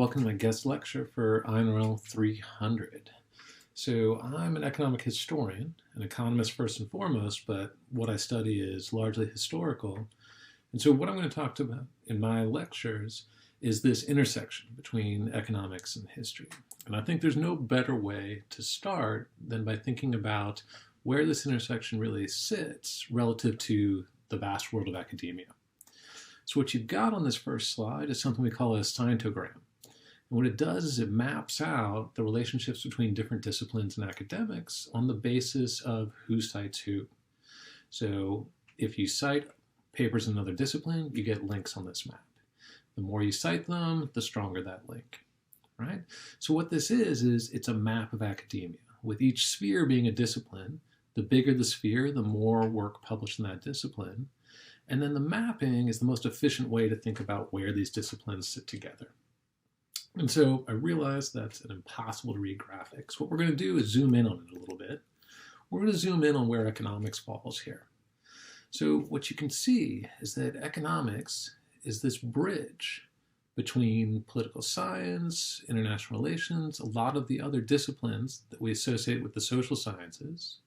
welcome to my guest lecture for INRL 300. So I'm an economic historian, an economist first and foremost, but what I study is largely historical. And so what I'm going to talk about in my lectures is this intersection between economics and history. And I think there's no better way to start than by thinking about where this intersection really sits relative to the vast world of academia. So what you've got on this first slide is something we call a scientogram. And what it does is it maps out the relationships between different disciplines and academics on the basis of who cites who. So if you cite papers in another discipline, you get links on this map. The more you cite them, the stronger that link, right? So what this is it's a map of academia. With each sphere being a discipline, the bigger the sphere, the more work published in that discipline. And then the mapping is the most efficient way to think about where these disciplines sit together. And so I realize that's an impossible to read graphics. What we're going to do is zoom in on it a little bit. We're going to zoom in on where economics falls here. So what you can see is that economics is this bridge between political science, international relations, a lot of the other disciplines that we associate with the social sciences,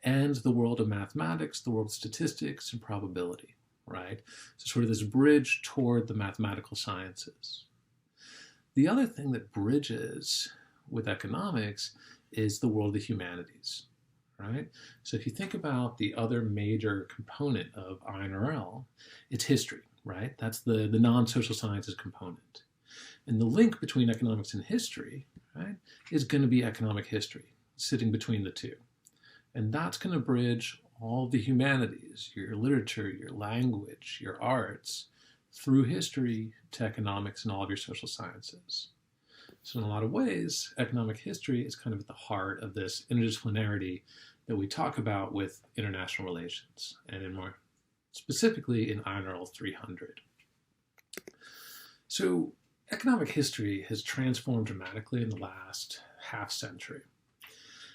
and the world of mathematics, the world of statistics, and probability, right? So sort of this bridge toward the mathematical sciences. The other thing that bridges with economics is the world of the humanities, right? So if you think about the other major component of INRL, it's history, right? That's the non-social sciences component. And the link between economics and history, right, is going to be economic history, sitting between the two. And that's going to bridge all the humanities, your literature, your language, your arts, through history to economics and all of your social sciences. So in a lot of ways, economic history is kind of at the heart of this interdisciplinarity that we talk about with international relations, and in more specifically in INRL 300. So economic history has transformed dramatically in the last half century.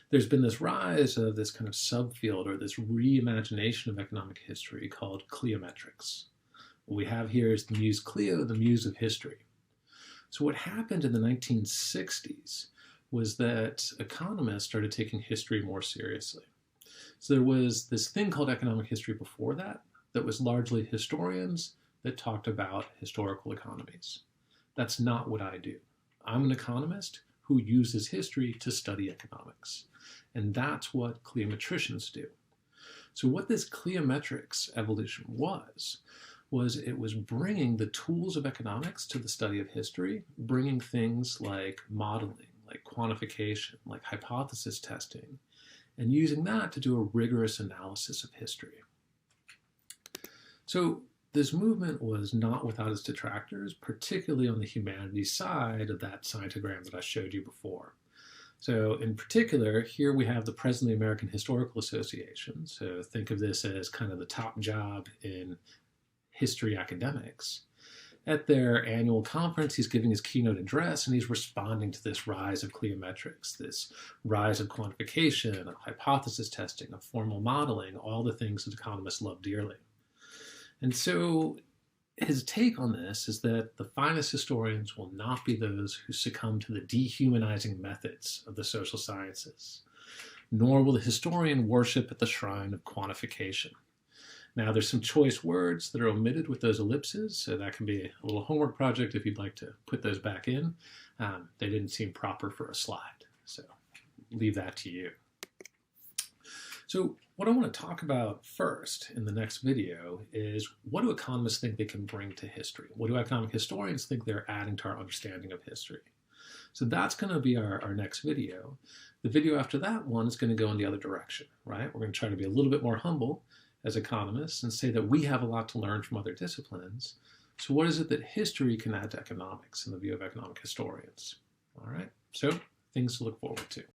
There's been this rise of this kind of subfield or this reimagination of economic history called Cliometrics. What we have here is the muse Clio, the muse of history. So what happened in the 1960s was that economists started taking history more seriously. So there was this thing called economic history before that was largely historians that talked about historical economies. That's not what I do. I'm an economist who uses history to study economics. And that's what cliometricians do. So what this cliometrics evolution was it was bringing the tools of economics to the study of history, bringing things like modeling, like quantification, like hypothesis testing, and using that to do a rigorous analysis of history. So this movement was not without its detractors, particularly on the humanities side of that scientogram that I showed you before. So in particular, here we have the President of the American Historical Association. So think of this as kind of the top job in history academics. At their annual conference, he's giving his keynote address, and he's responding to this rise of cliometrics, this rise of quantification, of hypothesis testing, of formal modeling, all the things that economists love dearly. And so his take on this is that the finest historians will not be those who succumb to the dehumanizing methods of the social sciences, nor will the historian worship at the shrine of quantification. Now, there's some choice words that are omitted with those ellipses, so that can be a little homework project if you'd like to put those back in. They didn't seem proper for a slide, so leave that to you. So what I want to talk about first in the next video is, what do economists think they can bring to history? What do economic historians think they're adding to our understanding of history? So that's going to be our next video. The video after that one is going to go in the other direction, right? We're going to try to be a little bit more humble as economists and say that we have a lot to learn from other disciplines. So what is it that history can add to economics in the view of economic historians? All right, so things to look forward to.